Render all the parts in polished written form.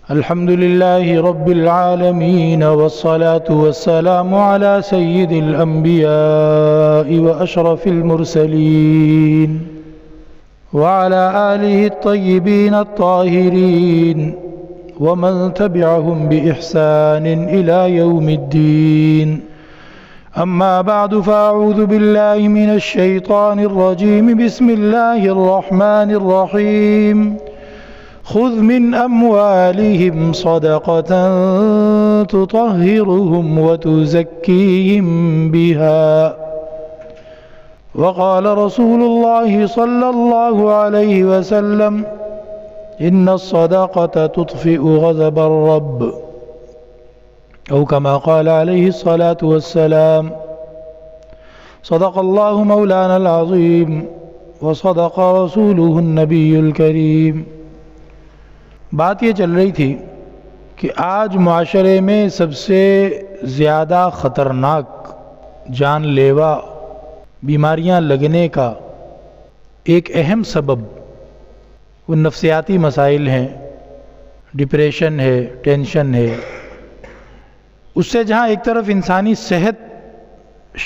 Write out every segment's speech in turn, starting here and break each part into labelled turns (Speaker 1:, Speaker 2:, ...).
Speaker 1: الحمد لله رب العالمين والصلاة والسلام على سيد الأنبياء وأشرف المرسلين وعلى آله الطيبين الطاهرين ومن تبعهم بإحسان إلى يوم الدين. أما بعد فأعوذ بالله من الشيطان الرجيم. بسم الله الرحمن الرحيم. خذ من أموالهم صدقة تطهرهم وتزكيهم بها. وقال رسول الله صلى الله عليه وسلم: إن الصدقة تطفئ غضب الرب، أو كما قال عليه الصلاة والسلام. صدق الله مولانا العظيم وصدق رسوله النبي الكريم. بات یہ چل رہی تھی کہ آج معاشرے میں سب سے زیادہ خطرناک جان لیوا بیماریاں لگنے کا ایک اہم سبب وہ نفسیاتی مسائل ہیں. ڈپریشن ہے، ٹینشن ہے. اس سے جہاں ایک طرف انسانی صحت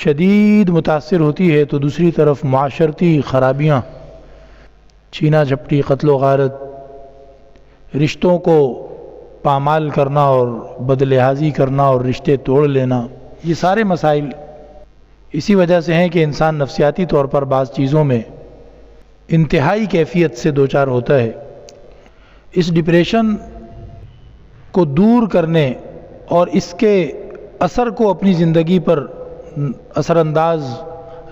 Speaker 1: شدید متاثر ہوتی ہے تو دوسری طرف معاشرتی خرابیاں، چھینا جھپٹی، قتل و غارت، رشتوں کو پامال کرنا اور بدلحاظی کرنا اور رشتے توڑ لینا، یہ سارے مسائل اسی وجہ سے ہیں کہ انسان نفسیاتی طور پر بعض چیزوں میں انتہائی کیفیت سے دوچار ہوتا ہے. اس ڈپریشن کو دور کرنے اور اس کے اثر کو اپنی زندگی پر اثر انداز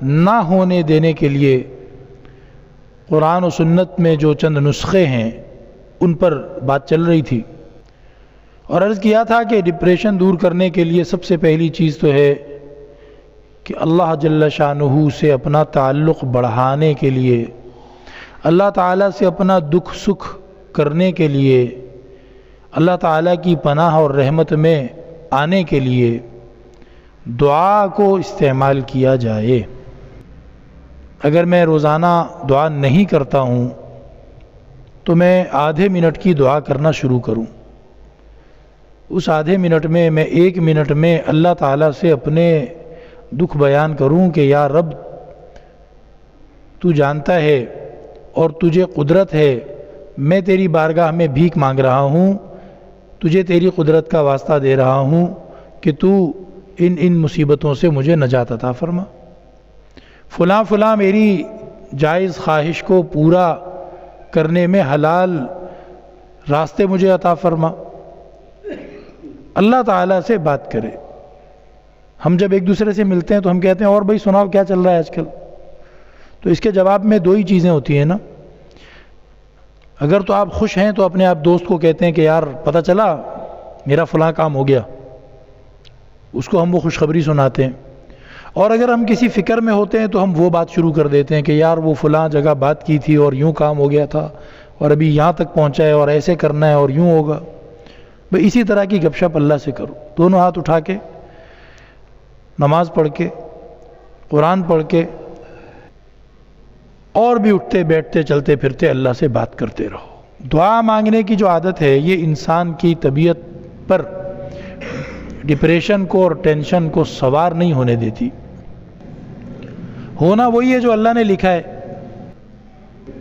Speaker 1: نہ ہونے دینے کے لیے قرآن و سنت میں جو چند نسخے ہیں ان پر بات چل رہی تھی، اور عرض کیا تھا کہ ڈپریشن دور کرنے کے لیے سب سے پہلی چیز تو ہے کہ اللہ جل شانہ سے اپنا تعلق بڑھانے کے لیے، اللہ تعالیٰ سے اپنا دکھ سکھ کرنے کے لیے، اللہ تعالیٰ کی پناہ اور رحمت میں آنے کے لیے دعا کو استعمال کیا جائے. اگر میں روزانہ دعا نہیں کرتا ہوں تو میں آدھے منٹ کی دعا کرنا شروع کروں. اس آدھے منٹ میں 1 منٹ میں اللہ تعالیٰ سے اپنے دکھ بیان کروں کہ یا رب، تو جانتا ہے اور تجھے قدرت ہے، میں تیری بارگاہ میں بھیک مانگ رہا ہوں، تجھے تیری قدرت کا واسطہ دے رہا ہوں کہ تو ان مصیبتوں سے مجھے نجات عطا فرما. فلاں میری جائز خواہش کو پورا کرنے میں حلال راستے مجھے عطا فرما. اللہ تعالیٰ سے بات کرے. ہم جب ایک دوسرے سے ملتے ہیں تو ہم کہتے ہیں اور بھائی سناؤ کیا چل رہا ہے آج کل. تو اس کے جواب میں 2 ہی چیزیں ہوتی ہیں نا. اگر تو آپ خوش ہیں تو اپنے آپ دوست کو کہتے ہیں کہ یار پتہ چلا میرا فلاں کام ہو گیا، اس کو ہم وہ خوشخبری سناتے ہیں. اور اگر ہم کسی فکر میں ہوتے ہیں تو ہم وہ بات شروع کر دیتے ہیں کہ یار وہ فلاں جگہ بات کی تھی اور یوں کام ہو گیا تھا اور ابھی یہاں تک پہنچا ہے اور ایسے کرنا ہے اور یوں ہوگا. بھئی اسی طرح کی گپ شپ اللہ سے کرو. دونوں ہاتھ اٹھا کے، نماز پڑھ کے، قرآن پڑھ کے، اور بھی اٹھتے بیٹھتے چلتے پھرتے اللہ سے بات کرتے رہو. دعا مانگنے کی جو عادت ہے یہ انسان کی طبیعت پر ڈپریشن کو اور ٹینشن کو سوار نہیں ہونے دیتی. ہونا وہی ہے جو اللہ نے لکھا ہے،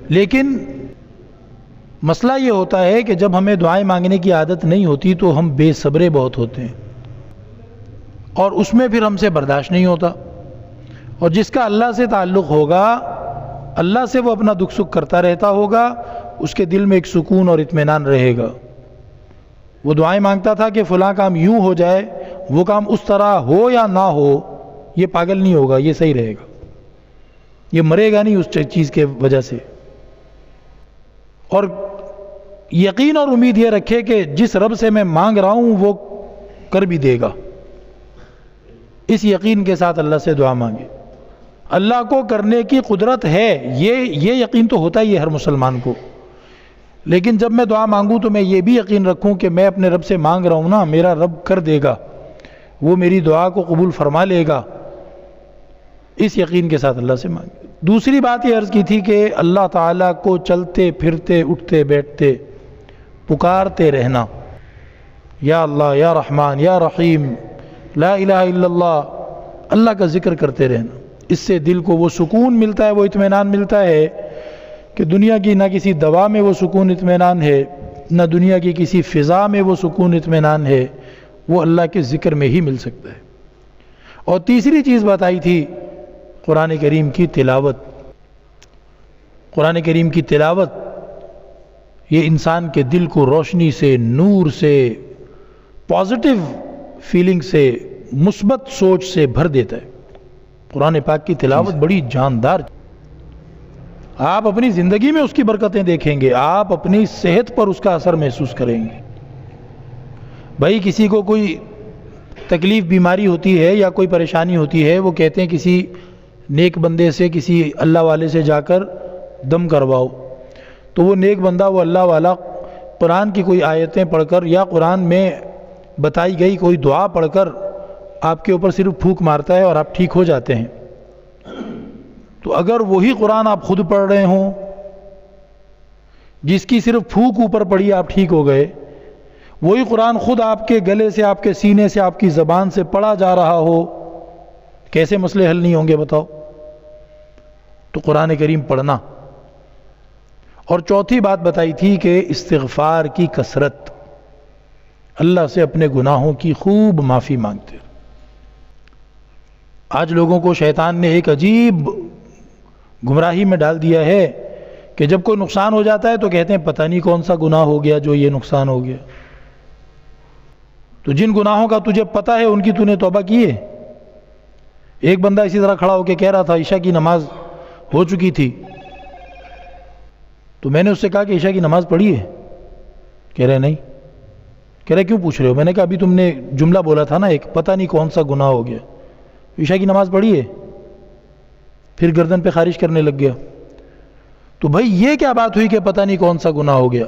Speaker 1: لیکن مسئلہ یہ ہوتا ہے کہ جب ہمیں دعائیں مانگنے کی عادت نہیں ہوتی تو ہم بے صبرے بہت ہوتے ہیں اور اس میں پھر ہم سے برداشت نہیں ہوتا. اور جس کا اللہ سے تعلق ہوگا، اللہ سے وہ اپنا دکھ سکھ کرتا رہتا ہوگا، اس کے دل میں ایک سکون اور اطمینان رہے گا. وہ دعائیں مانگتا تھا کہ فلاں کام یوں ہو جائے، وہ کام اس طرح ہو یا نہ ہو، یہ پاگل نہیں ہوگا، یہ صحیح رہے گا، یہ مرے گا نہیں اس چیز کے وجہ سے. اور یقین اور امید یہ رکھے کہ جس رب سے میں مانگ رہا ہوں وہ کر بھی دے گا. اس یقین کے ساتھ اللہ سے دعا مانگے. اللہ کو کرنے کی قدرت ہے، یہ یقین تو ہوتا ہی ہے ہر مسلمان کو. لیکن جب میں دعا مانگوں تو میں یہ بھی یقین رکھوں کہ میں اپنے رب سے مانگ رہا ہوں نا، میرا رب کر دے گا، وہ میری دعا کو قبول فرما لے گا. اس یقین کے ساتھ اللہ سے مانگے. دوسری بات یہ عرض کی تھی کہ اللہ تعالیٰ کو چلتے پھرتے اٹھتے بیٹھتے پکارتے رہنا. یا اللہ، یا رحمان، یا رحیم، لا الہ الا اللہ، اللہ کا ذکر کرتے رہنا۔ اس سے دل کو وہ سکون ملتا ہے، وہ اطمینان ملتا ہے کہ دنیا کی نہ کسی دوا میں وہ سکون اطمینان ہے، نہ دنیا کی کسی فضا میں وہ سکون اطمینان ہے، وہ اللہ کے ذکر میں ہی مل سکتا ہے۔ اور تیسری چیز بتائی تھی قرآن کریم کی تلاوت۔ قرآن کریم کی تلاوت یہ انسان کے دل کو روشنی سے، نور سے، پازیٹیو فیلنگ سے، مثبت سوچ سے بھر دیتا ہے۔ قرآن پاک کی تلاوت بڑی جاندار، آپ اپنی زندگی میں اس کی برکتیں دیکھیں گے، آپ اپنی صحت پر اس کا اثر محسوس کریں گے۔ بھائی کسی کو کوئی تکلیف، بیماری ہوتی ہے یا کوئی پریشانی ہوتی ہے، وہ کہتے ہیں کسی نیک بندے سے، کسی اللہ والے سے جا کر دم کرواؤ، تو وہ نیک بندہ، وہ اللہ والا قرآن کی کوئی آیتیں پڑھ کر یا قرآن میں بتائی گئی کوئی دعا پڑھ کر آپ کے اوپر صرف پھونک مارتا ہے اور آپ ٹھیک ہو جاتے ہیں۔ تو اگر وہی قرآن آپ خود پڑھ رہے ہوں، جس کی صرف پھونک اوپر پڑی آپ ٹھیک ہو گئے، وہی قرآن خود آپ کے گلے سے، آپ کے سینے سے، آپ کی زبان سے پڑھا جا رہا ہو، کیسے مسئلے حل نہیں ہوں گے بتاؤ؟ تو قرآن کریم پڑھنا۔ اور چوتھی بات بتائی تھی کہ استغفار کی کثرت، اللہ سے اپنے گناہوں کی خوب معافی مانگتے۔ آج لوگوں کو شیطان نے ایک عجیب گمراہی میں ڈال دیا ہے کہ جب کوئی نقصان ہو جاتا ہے تو کہتے ہیں پتہ نہیں کون سا گناہ ہو گیا جو یہ نقصان ہو گیا۔ تو جن گناہوں کا تجھے پتہ ہے ان کی تو نے توبہ کی ہے؟ ایک بندہ اسی طرح کھڑا ہو کے کہہ رہا تھا عشاء کی نماز ہو چکی تھی، تو میں نے اس سے کہا کہ عشاء کی نماز پڑھی ہے؟ کہہ رہے نہیں۔ کہہ رہے کیوں پوچھ رہے ہو؟ میں نے کہا ابھی تم نے جملہ بولا تھا نا ایک، پتہ نہیں کون سا گناہ ہو گیا، عشاء کی نماز پڑھی ہے؟ پھر گردن پہ خارش کرنے لگ گیا۔ تو بھائی یہ کیا بات ہوئی کہ پتہ نہیں کون سا گناہ ہو گیا؟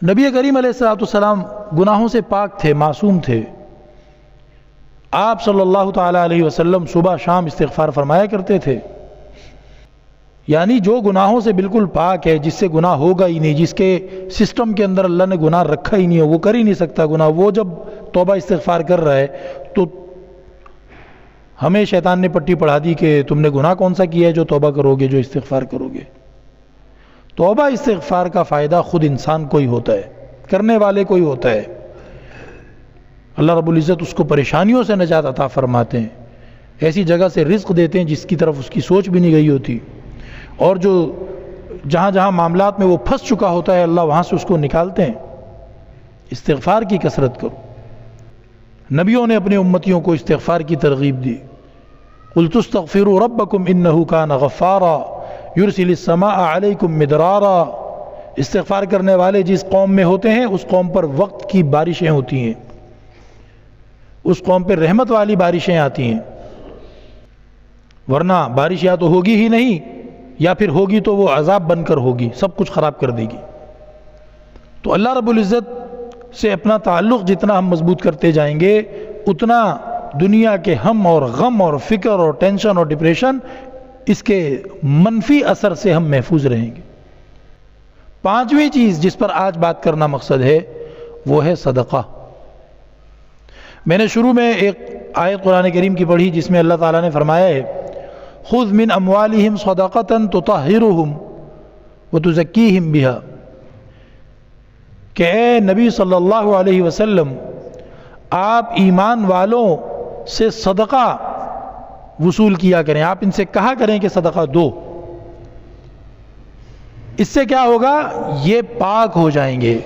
Speaker 1: نبی کریم علیہ السلام گناہوں سے پاک تھے، معصوم تھے۔ آپ صلی اللہ تعالیٰ علیہ وسلم صبح شام استغفار فرمایا کرتے تھے۔ یعنی جو گناہوں سے بالکل پاک ہے، جس سے گناہ ہوگا ہی نہیں، جس کے سسٹم کے اندر اللہ نے گناہ رکھا ہی نہیں ہے، وہ کر ہی نہیں سکتا گناہ، وہ جب توبہ استغفار کر رہا ہے تو ہمیں شیطان نے پٹی پڑھا دی کہ تم نے گناہ کون سا کیا ہے جو توبہ کرو گے، جو استغفار کرو گے۔ توبہ استغفار کا فائدہ خود انسان کو ہی ہوتا ہے، کرنے والے کو ہی ہوتا ہے۔ اللہ رب العزت اس کو پریشانیوں سے نجات عطا فرماتے ہیں، ایسی جگہ سے رزق دیتے ہیں جس کی طرف اس کی سوچ بھی نہیں گئی ہوتی، اور جو جہاں جہاں معاملات میں وہ پھنس چکا ہوتا ہے اللہ وہاں سے اس کو نکالتے ہیں۔ استغفار کی کثرت کرو۔ نبیوں نے اپنے امتیوں کو استغفار کی ترغیب دی۔ قُلْتُ اسْتَغْفِرُوا رَبَّكُمْ إِنَّهُ كَانَ غَفَّارًا يُرْسِلِ السَّمَاءَ عَلَيْكُمْ مِدْرَارًا۔ استغفار کرنے والے جس قوم میں ہوتے ہیں اس قوم پر وقت کی بارشیں ہوتی ہیں، اس قوم پہ رحمت والی بارشیں آتی ہیں، ورنہ بارش یا تو ہوگی ہی نہیں، یا پھر ہوگی تو وہ عذاب بن کر ہوگی، سب کچھ خراب کر دے گی۔ تو اللہ رب العزت سے اپنا تعلق جتنا ہم مضبوط کرتے جائیں گے، اتنا دنیا کے ہم اور غم اور فکر اور ٹینشن اور ڈپریشن، اس کے منفی اثر سے ہم محفوظ رہیں گے۔ پانچویں چیز جس پر آج بات کرنا مقصد ہے وہ ہے صدقہ۔ میں نے شروع میں ایک آیت قرآن کریم کی پڑھی جس میں اللہ تعالیٰ نے فرمایا ہے خُذْ مِنْ أَمْوَالِهِمْ صَدَقَةً تُطَهِّرُهُمْ وَتُزَكِّيهِمْ بِهَا، کہ اے نبی صلی اللہ علیہ وسلم آپ ایمان والوں سے صدقہ وصول کیا کریں، آپ ان سے کہا کریں کہ صدقہ دو۔ اس سے کیا ہوگا؟ یہ پاک ہو جائیں گے۔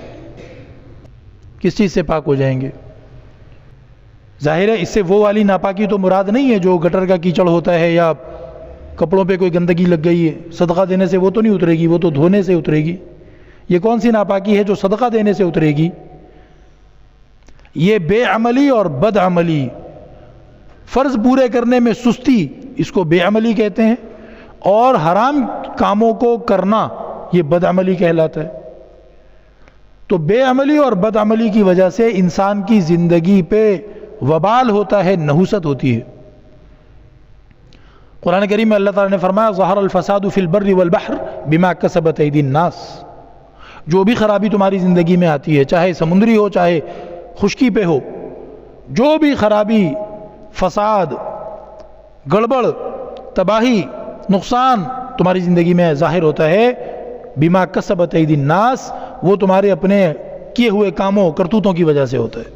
Speaker 1: کس چیز سے پاک ہو جائیں گے؟ ظاہر ہے اس سے وہ والی ناپاکی تو مراد نہیں ہے جو گٹر کا کیچڑ ہوتا ہے یا کپڑوں پہ کوئی گندگی لگ گئی ہے، صدقہ دینے سے وہ تو نہیں اترے گی، وہ تو دھونے سے اترے گی۔ یہ کون سی ناپاکی ہے جو صدقہ دینے سے اترے گی؟ یہ بے عملی اور بد عملی، فرض پورے کرنے میں سستی، اس کو بے عملی کہتے ہیں، اور حرام کاموں کو کرنا یہ بد عملی کہلاتا ہے۔ تو بے عملی اور بد عملی کی وجہ سے انسان کی زندگی پہ وبال ہوتا ہے، نحوست ہوتی ہے۔ قرآن کریم میں اللہ تعالیٰ نے فرمایا ظہر الفساد فی البر والبحر بما کسبت ایدی الناس، جو بھی خرابی تمہاری زندگی میں آتی ہے، چاہے سمندری ہو، چاہے خشکی پہ ہو، جو بھی خرابی، فساد، گڑبڑ، تباہی، نقصان تمہاری زندگی میں ظاہر ہوتا ہے، بما کسبت ایدی الناس، وہ تمہارے اپنے کیے ہوئے کاموں، کرتوتوں کی وجہ سے ہوتا ہے۔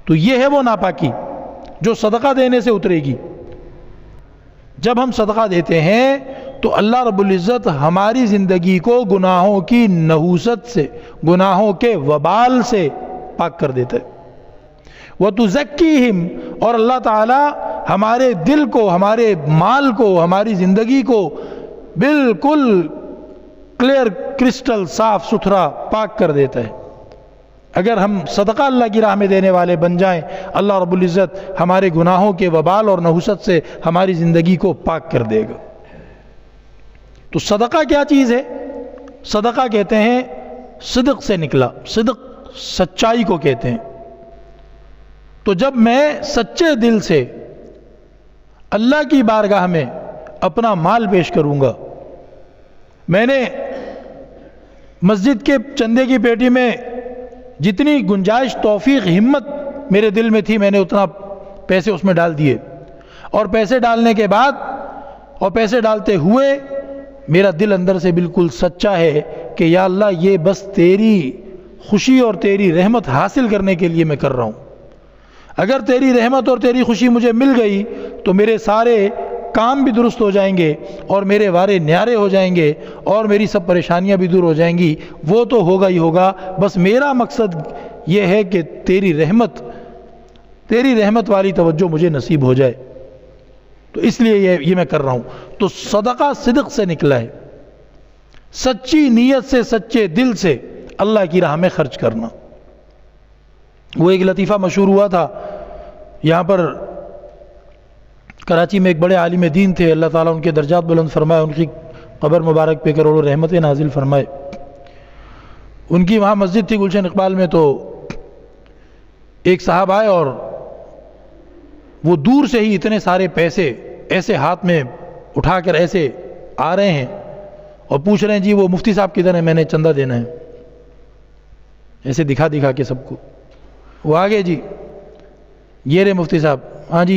Speaker 1: تو یہ ہے وہ ناپاکی جو صدقہ دینے سے اترے گی۔ جب ہم صدقہ دیتے ہیں تو اللہ رب العزت ہماری زندگی کو گناہوں کی نحوست سے، گناہوں کے وبال سے پاک کر دیتا ہے۔ وَتُزَكِّيهِمْ، اور اللہ تعالی ہمارے دل کو، ہمارے مال کو، ہماری زندگی کو بالکل کلیئر، کرسٹل صاف ستھرا پاک کر دیتا ہے۔ اگر ہم صدقہ اللہ کی راہ میں دینے والے بن جائیں، اللہ رب العزت ہمارے گناہوں کے وبال اور نحوست سے ہماری زندگی کو پاک کر دے گا۔ تو صدقہ کیا چیز ہے؟ صدقہ کہتے ہیں صدق سے نکلا، صدق سچائی کو کہتے ہیں۔ تو جب میں سچے دل سے اللہ کی بارگاہ میں اپنا مال پیش کروں گا، میں نے مسجد کے چندے کی پیٹی میں جتنی گنجائش، توفیق، ہمت میرے دل میں تھی، میں نے اتنا پیسے اس میں ڈال دیے، اور پیسے ڈالنے کے بعد اور پیسے ڈالتے ہوئے میرا دل اندر سے بالکل سچا ہے کہ یا اللہ یہ بس تیری خوشی اور تیری رحمت حاصل کرنے کے لیے میں کر رہا ہوں۔ اگر تیری رحمت اور تیری خوشی مجھے مل گئی تو میرے سارے کام بھی درست ہو جائیں گے، اور میرے وارے نیارے ہو جائیں گے، اور میری سب پریشانیاں بھی دور ہو جائیں گی۔ وہ تو ہوگا ہی ہوگا، بس میرا مقصد یہ ہے کہ تیری رحمت والی توجہ مجھے نصیب ہو جائے، تو اس لیے یہ میں کر رہا ہوں۔ تو صدقہ صدق سے نکلا ہے، سچی نیت سے، سچے دل سے اللہ کی راہ میں خرچ کرنا۔ وہ ایک لطیفہ مشہور ہوا تھا، یہاں پر کراچی میں ایک بڑے عالم دین تھے، اللہ تعالیٰ ان کے درجات بلند فرمائے، ان کی قبر مبارک پہ کروڑوں رحمتیں نازل فرمائے۔ ان کی وہاں مسجد تھی گلشن اقبال میں، تو ایک صاحب آئے اور وہ دور سے ہی اتنے سارے پیسے ایسے ہاتھ میں اٹھا کر ایسے آ رہے ہیں اور پوچھ رہے ہیں جی وہ مفتی صاحب کدھر ہیں، میں نے چندہ دینا ہے، ایسے دکھا کے سب کو۔ وہ آگے جی یہ رہے مفتی صاحب، ہاں جی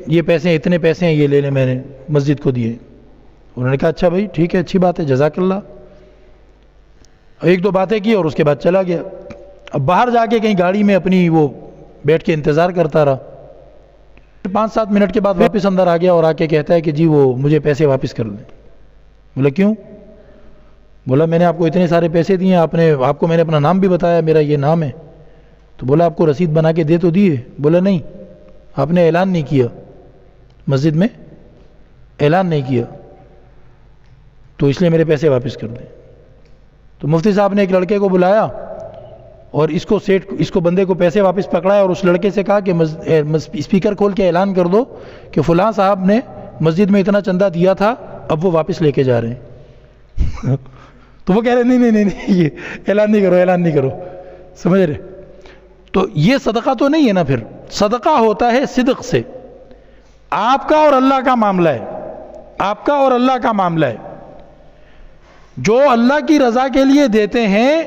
Speaker 1: یہ پیسے ہیں، اتنے پیسے ہیں، یہ لے لیں، میں نے مسجد کو دیے۔ انہوں نے کہا اچھا بھائی ٹھیک ہے، اچھی بات ہے، جزاک اللہ۔ ایک دو باتیں کی اور اس کے بعد چلا گیا۔ اب باہر جا کے کہیں گاڑی میں اپنی وہ بیٹھ کے انتظار کرتا رہا۔ 5-7 منٹ کے بعد واپس اندر آ گیا اور آ کے کہتا ہے کہ جی وہ مجھے پیسے واپس کر دیں۔ بولا کیوں؟ بولا میں نے آپ کو اتنے سارے پیسے دیے، آپ کو میں نے اپنا نام بھی بتایا، میرا یہ نام ہے۔ تو بولا آپ کو رسید بنا کے دے تو دیے؟ بولا نہیں، آپ نے اعلان نہیں کیا، مسجد میں اعلان نہیں کیا، تو اس لیے میرے پیسے واپس کر دیں۔ تو مفتی صاحب نے ایک لڑکے کو بلایا اور اس کو بندے کو پیسے واپس پکڑایا اور اس لڑکے سے کہا کہ اسپیکر کھول کے اعلان کر دو کہ فلاں صاحب نے مسجد میں اتنا چندہ دیا تھا، اب وہ واپس لے کے جا رہے ہیں۔ تو وہ کہہ رہے نہیں یہ اعلان نہیں کرو، سمجھ رہے؟ تو یہ صدقہ تو نہیں ہے نا، پھر صدقہ ہوتا ہے صدق سے۔ آپ کا اور اللہ کا معاملہ ہے، آپ کا اور اللہ کا معاملہ ہے۔ جو اللہ کی رضا کے لیے دیتے ہیں،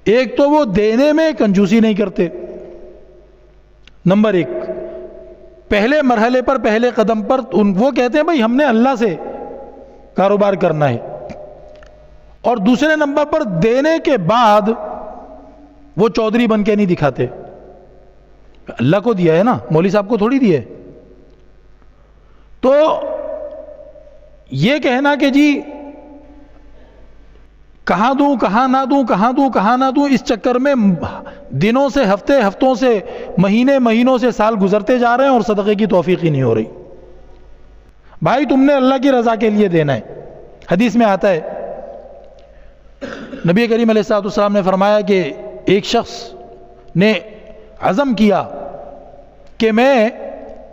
Speaker 1: ایک تو وہ دینے میں کنجوسی نہیں کرتے، نمبر 1 پہلے مرحلے پر، پہلے قدم پر وہ کہتے ہیں بھائی ہم نے اللہ سے کاروبار کرنا ہے، اور دوسرے نمبر پر دینے کے بعد وہ چودھری بن کے نہیں دکھاتے، اللہ کو دیا ہے نا، مولوی صاحب کو تھوڑی دیا ہے۔ تو یہ کہنا کہ جی کہاں دوں کہاں نہ دوں، اس چکر میں دنوں سے، ہفتوں سے، مہینوں سے سال گزرتے جا رہے ہیں اور صدقے کی توفیق ہی نہیں ہو رہی۔ بھائی تم نے اللہ کی رضا کے لیے دینا ہے۔ حدیث میں آتا ہے، نبی کریم علیہ السلام نے فرمایا کہ ایک شخص نے عزم کیا کہ میں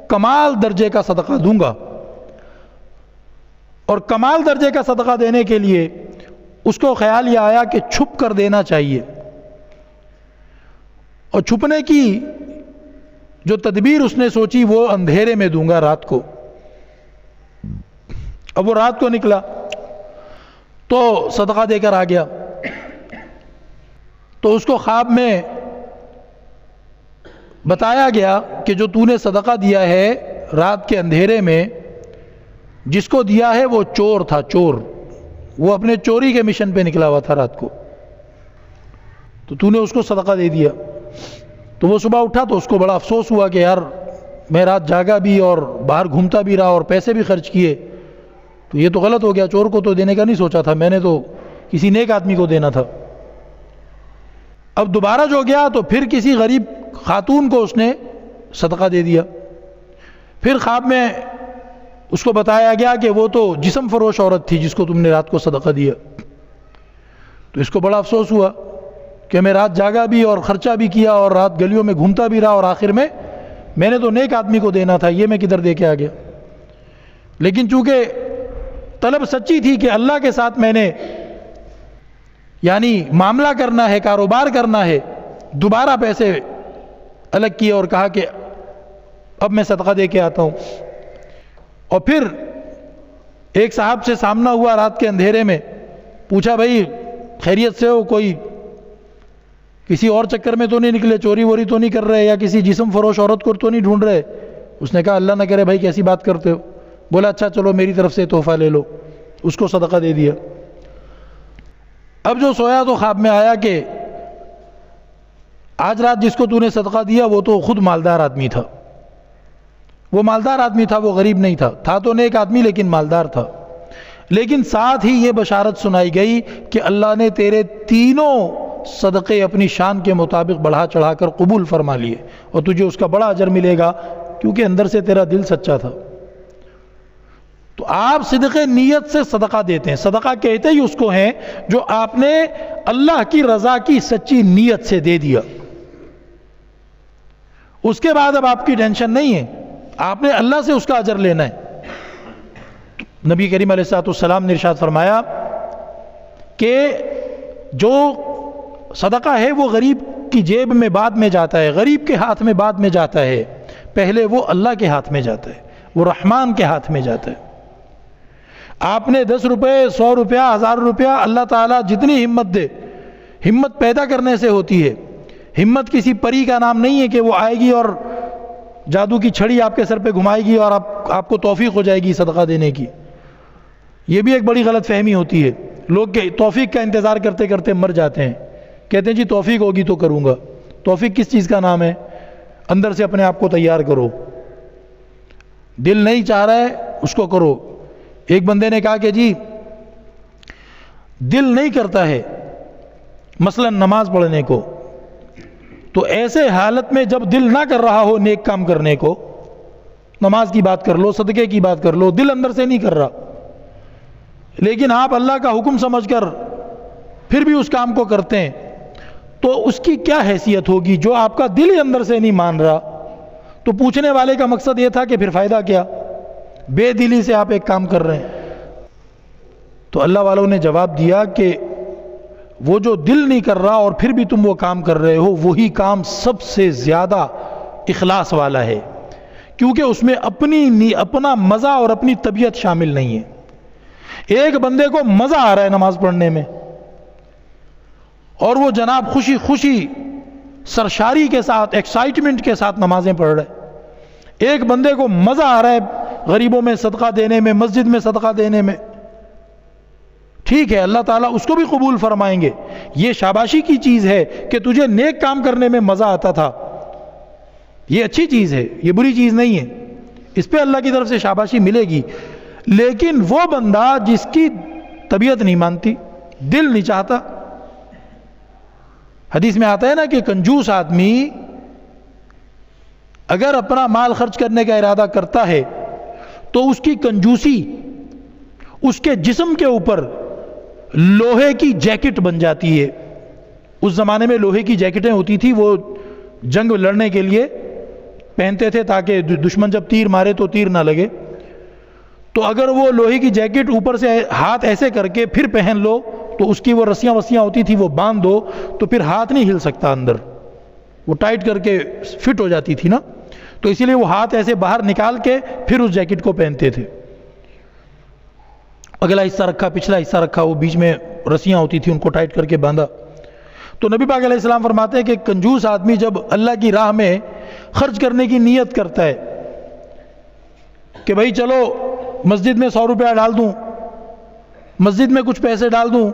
Speaker 1: کمال درجے کا صدقہ دوں گا، اور کمال درجے کا صدقہ دینے کے لیے اس کو خیال یہ آیا کہ چھپ کر دینا چاہیے، اور چھپنے کی جو تدبیر اس نے سوچی وہ اندھیرے میں دوں گا، رات کو۔ اب وہ رات کو نکلا تو صدقہ دے کر آ گیا، تو اس کو خواب میں بتایا گیا کہ جو تو نے صدقہ دیا ہے رات کے اندھیرے میں، جس کو دیا ہے وہ چور تھا، چور، وہ اپنے چوری کے مشن پہ نکلا ہوا تھا رات کو، تو نے اس کو صدقہ دے دیا۔ تو وہ صبح اٹھا تو اس کو بڑا افسوس ہوا کہ یار میں رات جاگا بھی اور باہر گھومتا بھی رہا اور پیسے بھی خرچ کیے، تو یہ تو غلط ہو گیا، چور کو تو دینے کا نہیں سوچا تھا، میں نے تو کسی نیک آدمی کو دینا تھا۔ اب دوبارہ جو گیا تو پھر کسی غریب خاتون کو اس نے صدقہ دے دیا۔ پھر خواب میں اس کو بتایا گیا کہ وہ تو جسم فروش عورت تھی جس کو تم نے رات کو صدقہ دیا۔ تو اس کو بڑا افسوس ہوا کہ میں رات جاگا بھی اور خرچہ بھی کیا اور رات گلیوں میں گھومتا بھی رہا اور آخر میں نے تو نیک آدمی کو دینا تھا، یہ میں کدھر دے کے آ گیا۔ لیکن چونکہ طلب سچی تھی کہ اللہ کے ساتھ میں نے یعنی معاملہ کرنا ہے، کاروبار کرنا ہے، دوبارہ پیسے الگ کیے اور کہا کہ اب میں صدقہ دے کے آتا ہوں۔ اور پھر ایک صاحب سے سامنا ہوا رات کے اندھیرے میں، پوچھا بھائی خیریت سے ہو، کوئی کسی اور چکر میں تو نہیں نکلے، چوری ووری تو نہیں کر رہے یا کسی جسم فروش عورت کو تو نہیں ڈھونڈ رہے؟ اس نے کہا اللہ نہ کرے بھائی، کیسی بات کرتے ہو؟ بولا اچھا چلو میری طرف سے تحفہ لے لو، اس کو صدقہ دے دیا۔ اب جو سویا تو خواب میں آیا کہ آج رات جس کو تو نے صدقہ دیا وہ تو خود مالدار آدمی تھا، وہ مالدار آدمی تھا، وہ غریب نہیں تھا تو نیک آدمی لیکن مالدار تھا۔ لیکن ساتھ ہی یہ بشارت سنائی گئی کہ اللہ نے تیرے تینوں صدقے اپنی شان کے مطابق بڑھا چڑھا کر قبول فرما لیے اور تجھے اس کا بڑا اجر ملے گا کیونکہ اندر سے تیرا دل سچا تھا۔ تو آپ صدقے نیت سے صدقہ دیتے ہیں، صدقہ کہتے ہی اس کو ہیں جو آپ نے اللہ کی رضا کی سچی نیت سے دے دیا۔ اس کے بعد اب آپ کی ٹینشن نہیں ہے، آپ نے اللہ سے اس کا اجر لینا ہے۔ نبی کریم علیہ الصلوۃ والسلام نے ارشاد فرمایا کہ جو صدقہ ہے وہ غریب کی جیب میں بعد میں جاتا ہے، غریب کے ہاتھ میں بعد میں جاتا ہے، پہلے وہ اللہ کے ہاتھ میں جاتا ہے، وہ رحمان کے ہاتھ میں جاتا ہے۔ آپ نے 10 روپے، 100 روپیہ، 1000 روپیہ، اللہ تعالیٰ جتنی ہمت دے، ہمت پیدا کرنے سے ہوتی ہے۔ ہمت کسی پری کا نام نہیں ہے کہ وہ آئے گی اور جادو کی چھڑی آپ کے سر پہ گھمائے گی اور آپ کو توفیق ہو جائے گی صدقہ دینے کی۔ یہ بھی ایک بڑی غلط فہمی ہوتی ہے، لوگ کہ توفیق کا انتظار کرتے کرتے مر جاتے ہیں، کہتے ہیں جی توفیق ہوگی تو کروں گا۔ توفیق کس چیز کا نام ہے؟ اندر سے اپنے آپ کو تیار کرو، دل نہیں چاہ رہا ہے اس کو کرو۔ ایک بندے نے کہا کہ جی دل نہیں کرتا ہے مثلا نماز پڑھنے کو، تو ایسے حالت میں جب دل نہ کر رہا ہو نیک کام کرنے کو، نماز کی بات کر لو، صدقے کی بات کر لو، دل اندر سے نہیں کر رہا، لیکن آپ اللہ کا حکم سمجھ کر پھر بھی اس کام کو کرتے ہیں، تو اس کی کیا حیثیت ہوگی؟ جو آپ کا دل ہی اندر سے نہیں مان رہا۔ تو پوچھنے والے کا مقصد یہ تھا کہ پھر فائدہ کیا؟ بے دلی سے آپ ایک کام کر رہے ہیں۔ تو اللہ والوں نے جواب دیا کہ وہ جو دل نہیں کر رہا اور پھر بھی تم وہ کام کر رہے ہو، وہی کام سب سے زیادہ اخلاص والا ہے، کیونکہ اس میں اپنا مزہ اور اپنی طبیعت شامل نہیں ہے۔ ایک بندے کو مزہ آ رہا ہے نماز پڑھنے میں اور وہ جناب خوشی خوشی سرشاری کے ساتھ، ایکسائٹمنٹ کے ساتھ نمازیں پڑھ رہے ہیں۔ ایک بندے کو مزہ آ رہا ہے غریبوں میں صدقہ دینے میں، مسجد میں صدقہ دینے میں، ٹھیک ہے اللہ تعالیٰ اس کو بھی قبول فرمائیں گے۔ یہ شاباشی کی چیز ہے کہ تجھے نیک کام کرنے میں مزہ آتا تھا، یہ اچھی چیز ہے، یہ بری چیز نہیں ہے، اس پہ اللہ کی طرف سے شاباشی ملے گی۔ لیکن وہ بندہ جس کی طبیعت نہیں مانتی، دل نہیں چاہتا، حدیث میں آتا ہے نا کہ کنجوس آدمی اگر اپنا مال خرچ کرنے کا ارادہ کرتا ہے تو اس کی کنجوسی اس کے جسم کے اوپر لوہے کی جیکٹ بن جاتی ہے۔ اس زمانے میں لوہے کی جیکٹیں ہوتی تھی، وہ جنگ لڑنے کے لیے پہنتے تھے تاکہ دشمن جب تیر مارے تو تیر نہ لگے۔ تو اگر وہ لوہے کی جیکٹ اوپر سے ہاتھ ایسے کر کے پھر پہن لو تو اس کی وہ رسیاں وسیاں ہوتی تھی وہ باندھ دو تو پھر ہاتھ نہیں ہل سکتا، اندر وہ ٹائٹ کر کے فٹ ہو جاتی تھی نا، تو اسی لیے وہ ہاتھ ایسے باہر نکال کے پھر اس جیکٹ کو پہنتے تھے۔ اگلا حصہ رکھا، پچھلا حصہ رکھا، وہ بیچ میں رسیاں ہوتی تھی ان کو ٹائٹ کر کے باندھا۔ تو نبی پاک علیہ السلام فرماتے ہیں کہ کنجوس آدمی جب اللہ کی راہ میں خرچ کرنے کی نیت کرتا ہے کہ بھائی چلو مسجد میں 100 روپیہ ڈال دوں، مسجد میں کچھ پیسے ڈال دوں،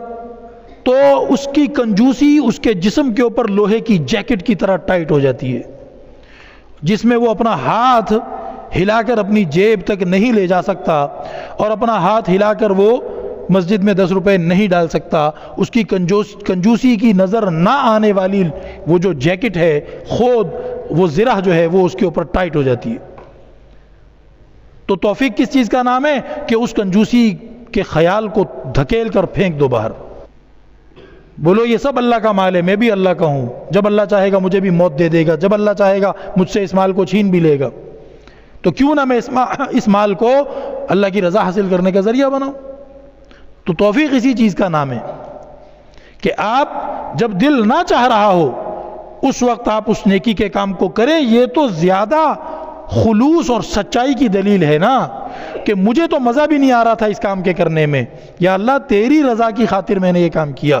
Speaker 1: تو اس کی کنجوسی اس کے جسم کے اوپر لوہے کی جیکٹ کی طرح ٹائٹ ہو جاتی ہے، جس میں وہ اپنا ہاتھ ہلا کر اپنی جیب تک نہیں لے جا سکتا، اور اپنا ہاتھ ہلا کر وہ مسجد میں 10 روپے نہیں ڈال سکتا۔ اس کی کنجوسی کی نظر نہ آنے والی وہ جو جیکٹ ہے، خود وہ زرہ جو ہے وہ اس کے اوپر ٹائٹ ہو جاتی ہے۔ تو توفیق کس چیز کا نام ہے کہ اس کنجوسی کے خیال کو دھکیل کر پھینک دو باہر۔ بولو یہ سب اللہ کا مال ہے، میں بھی اللہ کا ہوں، جب اللہ چاہے گا مجھے بھی موت دے دے گا، جب اللہ چاہے گا مجھ سے اس مال کو چھین بھی لے گا، تو کیوں نہ میں اس مال کو اللہ کی رضا حاصل کرنے کا ذریعہ بناؤں۔ تو توفیق اسی چیز کا نام ہے کہ آپ جب دل نہ چاہ رہا ہو اس وقت آپ اس نیکی کے کام کو کریں۔ یہ تو زیادہ خلوص اور سچائی کی دلیل ہے نا، کہ مجھے تو مزہ بھی نہیں آ رہا تھا اس کام کے کرنے میں، یا اللہ تیری رضا کی خاطر میں نے یہ کام کیا۔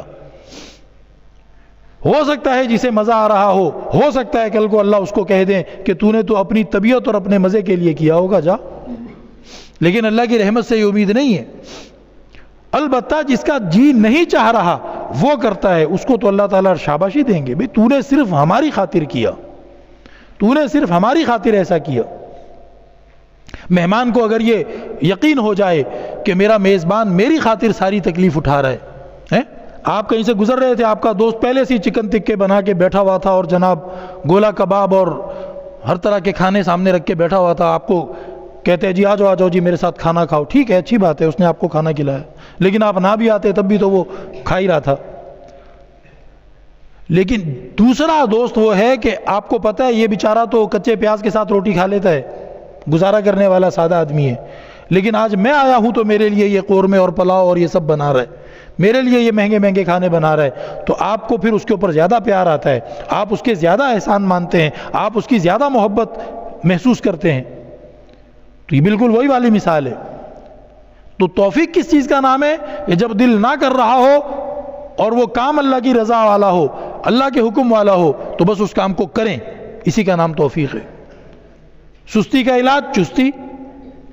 Speaker 1: ہو سکتا ہے جسے مزہ آ رہا ہو سکتا ہے کل کو اللہ اس کو کہہ دیں کہ تو نے تو اپنی طبیعت اور اپنے مزے کے لیے کیا ہوگا، جا۔ لیکن اللہ کی رحمت سے یہ امید نہیں ہے۔ البتہ جس کا جی نہیں چاہ رہا وہ کرتا ہے، اس کو تو اللہ تعالیٰ شاباشی دیں گے، بھئی تو نے صرف ہماری خاطر کیا، تو نے صرف ہماری خاطر ایسا کیا۔ مہمان کو اگر یہ یقین ہو جائے کہ میرا میزبان میری خاطر ساری تکلیف اٹھا رہا ہے، آپ کہیں سے گزر رہے تھے، آپ کا دوست پہلے سے چکن ٹکے بنا کے بیٹھا ہوا تھا، اور جناب گولا کباب اور ہر طرح کے کھانے سامنے رکھ کے بیٹھا ہوا تھا، آپ کو کہتے ہیں جی آ جاؤ جی میرے ساتھ کھانا کھاؤ، ٹھیک ہے اچھی بات ہے، اس نے آپ کو کھانا کھلایا، لیکن آپ نہ بھی آتے تب بھی تو وہ کھا ہی رہا تھا۔ لیکن دوسرا دوست وہ ہے کہ آپ کو پتہ ہے یہ بیچارہ تو کچے پیاز کے ساتھ روٹی کھا لیتا ہے، گزارا کرنے والا سادہ آدمی ہے، لیکن آج میں آیا ہوں تو میرے لیے یہ قورمے اور پلاؤ اور یہ سب بنا رہا ہے، میرے لیے یہ مہنگے مہنگے کھانے بنا رہا ہے، تو آپ کو پھر اس کے اوپر زیادہ پیار آتا ہے، آپ اس کے زیادہ احسان مانتے ہیں، آپ اس کی زیادہ محبت محسوس کرتے ہیں۔ تو یہ بالکل وہی والی مثال ہے۔ تو توفیق کس چیز کا نام ہے؟ کہ جب دل نہ کر رہا ہو اور وہ کام اللہ کی رضا والا ہو، اللہ کے حکم والا ہو، تو بس اس کام کو کریں، اسی کا نام توفیق ہے۔ سستی کا علاج چستی۔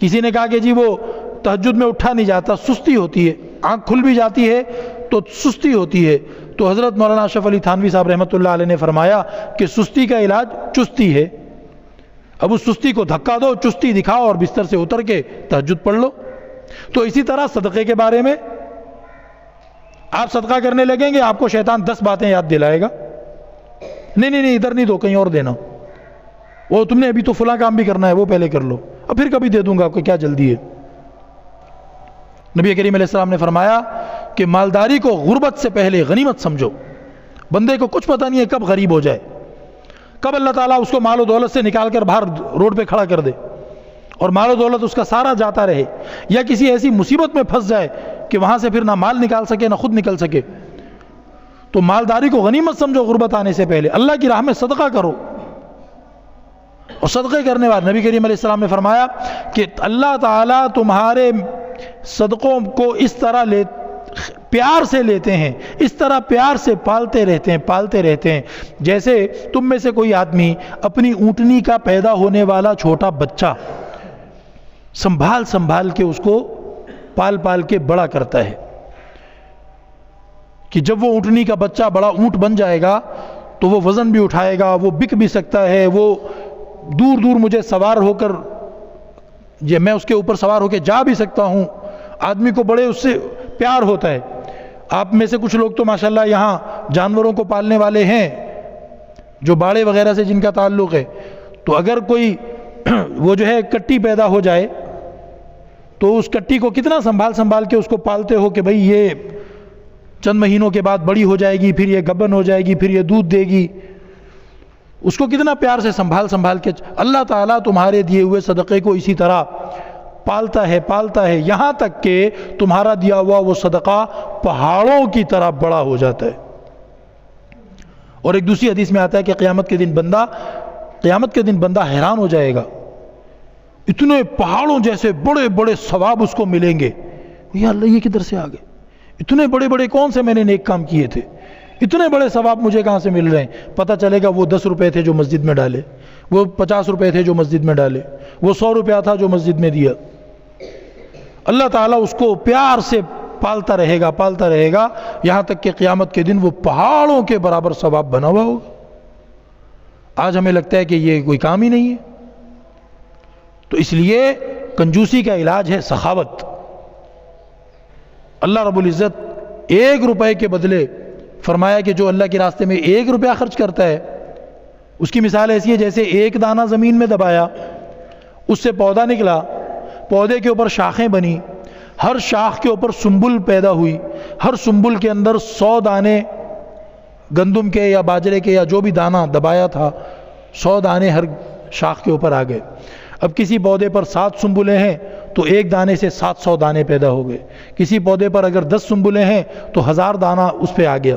Speaker 1: کسی نے کہا کہ جی وہ تہجد میں اٹھا نہیں جاتا، سستی ہوتی ہے، آنکھ کھل بھی جاتی ہے تو سستی ہوتی ہے، تو حضرت مولانا اشرف علی تھانوی صاحب رحمۃ اللہ علیہ نے فرمایا کہ سستی کا علاج چستی ہے۔ اب اس سستی کو دھکا دو، چستی دکھاؤ اور بستر سے اتر کے تہجد پڑھ لو۔ تو اسی طرح صدقے کے بارے میں آپ صدقہ کرنے لگیں گے، آپ کو شیطان 10 باتیں یاد دلائے گا، نہیں ادھر نہیں دو، کہیں اور دینا، وہ تم نے ابھی تو فلاں کام بھی کرنا ہے وہ پہلے کر لو، اب پھر کبھی دے دوں گا، آپ کو کیا جلدی ہے۔ نبی کریم علیہ السلام نے فرمایا کہ مالداری کو غربت سے پہلے غنیمت سمجھو۔ بندے کو کچھ پتہ نہیں ہے کب غریب ہو جائے، کب اللہ تعالیٰ اس کو مال و دولت سے نکال کر باہر روڈ پہ کھڑا کر دے اور مال و دولت اس کا سارا جاتا رہے، یا کسی ایسی مصیبت میں پھنس جائے کہ وہاں سے پھر نہ مال نکال سکے نہ خود نکل سکے۔ تو مالداری کو غنیمت سمجھو غربت آنے سے پہلے، اللہ کی راہ میں صدقہ کرو۔ اور صدقے کرنے والے نبی کریم علیہ السلام نے فرمایا کہ اللہ تعالیٰ تمہارے صدقوں کو اس طرح پیار سے لیتے ہیں، اس طرح پیار سے پالتے رہتے ہیں جیسے تم میں سے کوئی آدمی اپنی اونٹنی کا پیدا ہونے والا چھوٹا بچہ سنبھال کے اس کو پال کے بڑا کرتا ہے، کہ جب وہ اونٹنی کا بچہ بڑا اونٹ بن جائے گا تو وہ وزن بھی اٹھائے گا، وہ بک بھی سکتا ہے، وہ دور مجھے سوار ہو کر میں اس کے اوپر سوار ہو کے جا بھی سکتا ہوں۔ آدمی کو بڑے اس سے پیار ہوتا ہے۔ آپ میں سے کچھ لوگ تو ماشاءاللہ یہاں جانوروں کو پالنے والے ہیں، جو باڑے وغیرہ سے جن کا تعلق ہے، تو اگر کوئی وہ جو ہے کٹی پیدا ہو جائے تو اس کٹی کو کتنا سنبھال کے اس کو پالتے ہو کہ بھئی یہ چند مہینوں کے بعد بڑی ہو جائے گی، پھر یہ گبن ہو جائے گی، پھر یہ دودھ دے گی، اس کو کتنا پیار سے سنبھال کے۔ اللہ تعالیٰ تمہارے دیے ہوئے صدقے کو اسی طرح پالتا ہے، یہاں تک کہ تمہارا دیا ہوا وہ صدقہ پہاڑوں کی طرح بڑا ہو جاتا ہے۔ اور ایک دوسری حدیث میں آتا ہے کہ قیامت کے دن بندہ حیران ہو جائے گا، اتنے پہاڑوں جیسے بڑے بڑے ثواب اس کو ملیں گے، یا اللہ یہ کدھر سے آ گئے، اتنے بڑے بڑے کون سے میں نے نیک کام کیے تھے، اتنے بڑے ثواب مجھے کہاں سے مل رہے ہیں؟ پتہ چلے گا وہ 10 روپے تھے جو مسجد میں ڈالے، وہ 50 روپے تھے جو مسجد میں ڈالے، وہ 100 روپیہ تھا جو مسجد میں دیا، اللہ تعالیٰ اس کو پیار سے پالتا رہے گا یہاں تک کہ قیامت کے دن وہ پہاڑوں کے برابر ثواب بنا ہوا ہوگا۔ آج ہمیں لگتا ہے کہ یہ کوئی کام ہی نہیں ہے۔ تو اس لیے کنجوسی کا علاج ہے سخاوت۔ اللہ رب العزت 1 روپے کے بدلے فرمایا کہ جو اللہ کے راستے میں 1 روپیہ خرچ کرتا ہے، اس کی مثال ایسی ہے جیسے 1 دانہ زمین میں دبایا، اس سے پودا نکلا، پودے کے اوپر شاخیں بنی، ہر شاخ کے اوپر سنبل پیدا ہوئی، ہر سنبل کے اندر 100 دانے گندم کے یا باجرے کے یا جو بھی دانہ دبایا تھا، 100 دانے ہر شاخ کے اوپر آ گئے۔ اب کسی پودے پر 7 سنبلیں ہیں تو 1 دانے سے 700 دانے پیدا ہو گئے، کسی پودے پر اگر 10 سنبلیں ہیں تو 1000 دانہ اس پہ آ گیا۔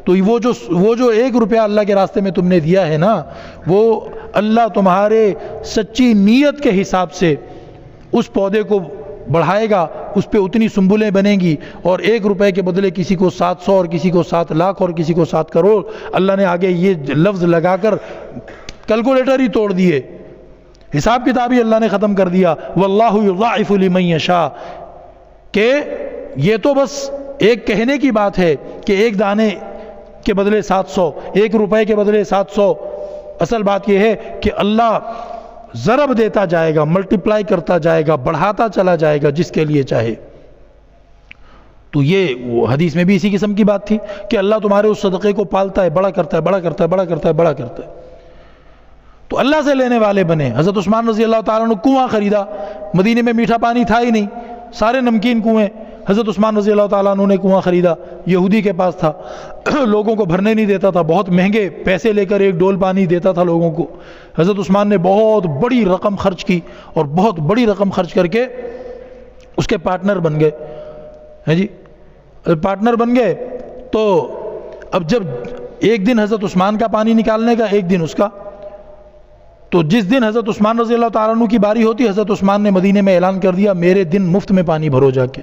Speaker 1: تو وہ جو 1 روپیہ اللہ کے راستے میں تم نے دیا ہے نا، وہ اللہ تمہارے سچی نیت کے حساب سے اس پودے کو بڑھائے گا، اس پہ اتنی سنبلیں بنیں گی، اور 1 روپے کے بدلے کسی کو 700 اور کسی کو 7 لاکھ اور کسی کو 7 کروڑ۔ اللہ نے آگے یہ لفظ لگا کر کیلکولیٹر ہی توڑ دیے، حساب کتاب ہی اللہ نے ختم کر دیا۔ واللہ یضاعف لمن یشاء، کہ یہ تو بس ایک کہنے کی بات ہے کہ 1 دانے کے بدلے 700، 1 روپے کے بدلے 700۔ اصل بات یہ ہے کہ اللہ ضرب دیتا جائے گا، ملٹیپلائی کرتا جائے گا، بڑھاتا چلا جائے گا جس کے لیے چاہے۔ تو یہ وہ حدیث میں بھی اسی قسم کی بات تھی کہ اللہ تمہارے اس صدقے کو پالتا ہے، بڑا کرتا ہے، بڑا کرتا ہے، بڑا کرتا ہے، بڑا کرتا ہے۔ تو اللہ سے لینے والے بنے۔ حضرت عثمان رضی اللہ تعالیٰ نے کنواں خریدا، مدینے میں میٹھا پانی تھا ہی نہیں، سارے نمکین کنویں، حضرت عثمان رضی اللہ تعالیٰ عنہ نے کنواں خریدا، یہودی کے پاس تھا، لوگوں کو بھرنے نہیں دیتا تھا، بہت مہنگے پیسے لے کر 1 ڈول پانی دیتا تھا لوگوں کو۔ حضرت عثمان نے بہت بڑی رقم خرچ کی، اور بہت بڑی رقم خرچ کر کے اس کے پارٹنر بن گئے ہیں جی۔ پارٹنر بن گئے تو اب جب ایک دن حضرت عثمان کا پانی نکالنے کا، ایک دن اس کا، تو جس دن حضرت عثمان رضی اللہ تعالیٰ عنہ کی باری ہوتی، حضرت عثمان نے مدینے میں اعلان کر دیا میرے دن مفت میں پانی بھرو جا کے۔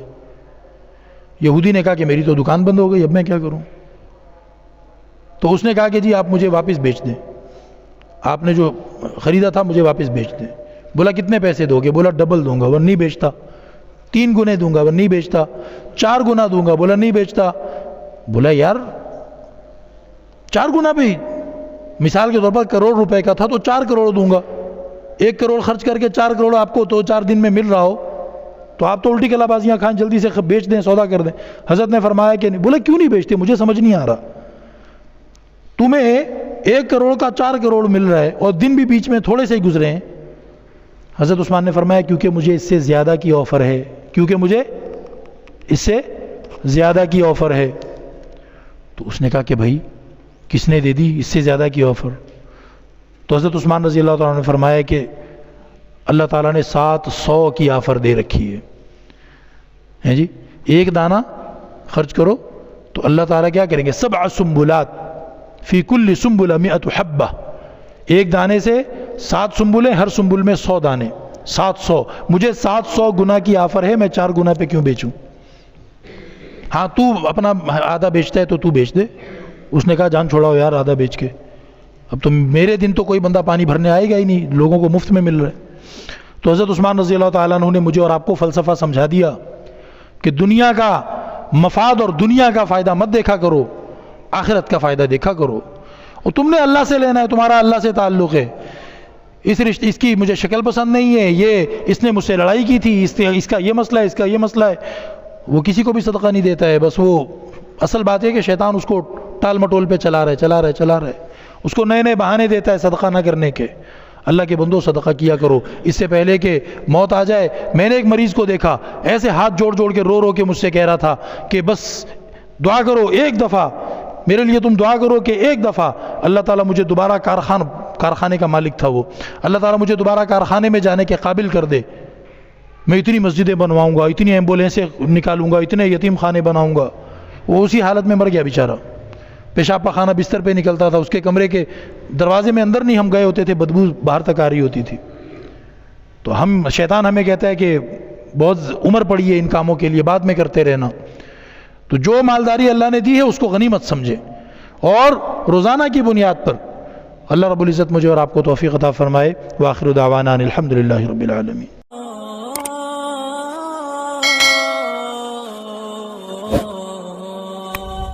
Speaker 1: یہودی نے کہا کہ میری تو دکان بند ہو گئی، اب میں کیا کروں؟ تو اس نے کہا کہ جی آپ مجھے واپس بیچ دیں، آپ نے جو خریدا تھا مجھے واپس بیچ دیں۔ بولا کتنے پیسے دو گے؟ بولا ڈبل دوں گا، وہ نہیں بیچتا۔ 3 گنے دوں گا، وہ نہیں بیچتا۔ 4 گنا دوں گا، بولا نہیں بیچتا۔ بولا یار 4 گنا بھی، مثال کے طور پر 1 کروڑ روپے کا تھا تو 4 کروڑ دوں گا، 1 کروڑ خرچ کر کے 4 کروڑ آپ کو 2-4 دن میں مل رہا ہو تو آپ تو الٹی کلا بازیاں کھائیں، جلدی سے بیچ دیں، سودا کر دیں۔ حضرت نے فرمایا کہ نہیں۔ بولا کیوں نہیں بیچتے؟ مجھے سمجھ نہیں آ رہا، تمہیں 1 کروڑ کا 4 کروڑ مل رہا ہے اور دن بھی بیچ میں تھوڑے سے ہی گزرے ہیں۔ حضرت عثمان نے فرمایا کیونکہ مجھے اس سے زیادہ کی آفر ہے، کیونکہ مجھے اس سے زیادہ کی آفر ہے۔ تو اس نے کہا کہ بھائی کس نے دے دی اس سے زیادہ کی آفر؟ تو حضرت عثمان رضی اللہ تعالیٰ نے فرمایا کہ اللہ تعالیٰ نے 700 کی آفر دے رکھی ہے جی۔ 1 دانہ خرچ کرو تو اللہ تعالیٰ کیا کریں گے؟ 7 سنبلات فی کل سنبلہ 100 حبہ، 1 دانے سے 7 سنبلیں، ہر سنبل میں 100 دانے، 700۔ مجھے 700 گنا کی آفر ہے، میں 4 گنا پہ کیوں بیچوں؟ ہاں تو اپنا آدھا بیچتا ہے تو تو بیچ دے۔ اس نے کہا جان چھوڑاؤ یار آدھا بیچ کے، اب تو میرے دن تو کوئی بندہ پانی بھرنے آئے گا ہی نہیں، لوگوں کو مفت میں مل رہا ہے۔ تو حضرت عثمان رضی اللہ تعالیٰ عنہ نے مجھے اور آپ کو فلسفہ سمجھا دیا کہ دنیا کا مفاد اور دنیا کا فائدہ مت دیکھا کرو، آخرت کا فائدہ دیکھا کرو۔ اور تم نے اللہ سے لینا ہے، تمہارا اللہ سے تعلق ہے۔ اس کی مجھے شکل پسند نہیں ہے، یہ اس نے مجھ سے لڑائی کی تھی، اس کا یہ مسئلہ ہے، اس کا یہ مسئلہ ہے۔ وہ کسی کو بھی صدقہ نہیں دیتا ہے، بس وہ اصل بات ہے کہ شیطان اس کو ٹال مٹول پہ چلا رہا ہے، اس کو نئے بہانے دیتا ہے صدقہ نہ کرنے کے۔ اللہ کے بندو صدقہ کیا کرو اس سے پہلے کہ موت آ جائے۔ میں نے ایک مریض کو دیکھا ایسے ہاتھ جوڑ کے رو کے مجھ سے کہہ رہا تھا کہ بس دعا کرو 1 دفعہ میرے لیے، تم دعا کرو کہ 1 دفعہ اللہ تعالیٰ مجھے دوبارہ کارخانے کا مالک تھا وہ، اللہ تعالیٰ مجھے دوبارہ کارخانے میں جانے کے قابل کر دے، میں اتنی مسجدیں بنواؤں گا، اتنی ایمبولینسیں نکالوں گا، اتنے یتیم خانے بناؤں گا۔ وہ اسی حالت میں مر گیا بیچارہ، پیشاب پخانہ بستر پہ نکلتا تھا، اس کے کمرے کے دروازے میں اندر نہیں ہم گئے ہوتے تھے، بدبو باہر تک آ رہی ہوتی تھی۔ تو شیطان ہمیں کہتا ہے کہ بہت عمر پڑی ہے ان کاموں کے لیے، بعد میں کرتے رہنا۔ تو جو مالداری اللہ نے دی ہے اس کو غنیمت سمجھے، اور روزانہ کی بنیاد پر اللہ رب العزت مجھے اور آپ کو توفیق عطا فرمائے. وآخر دعوانا الحمدللہ رب العالمین.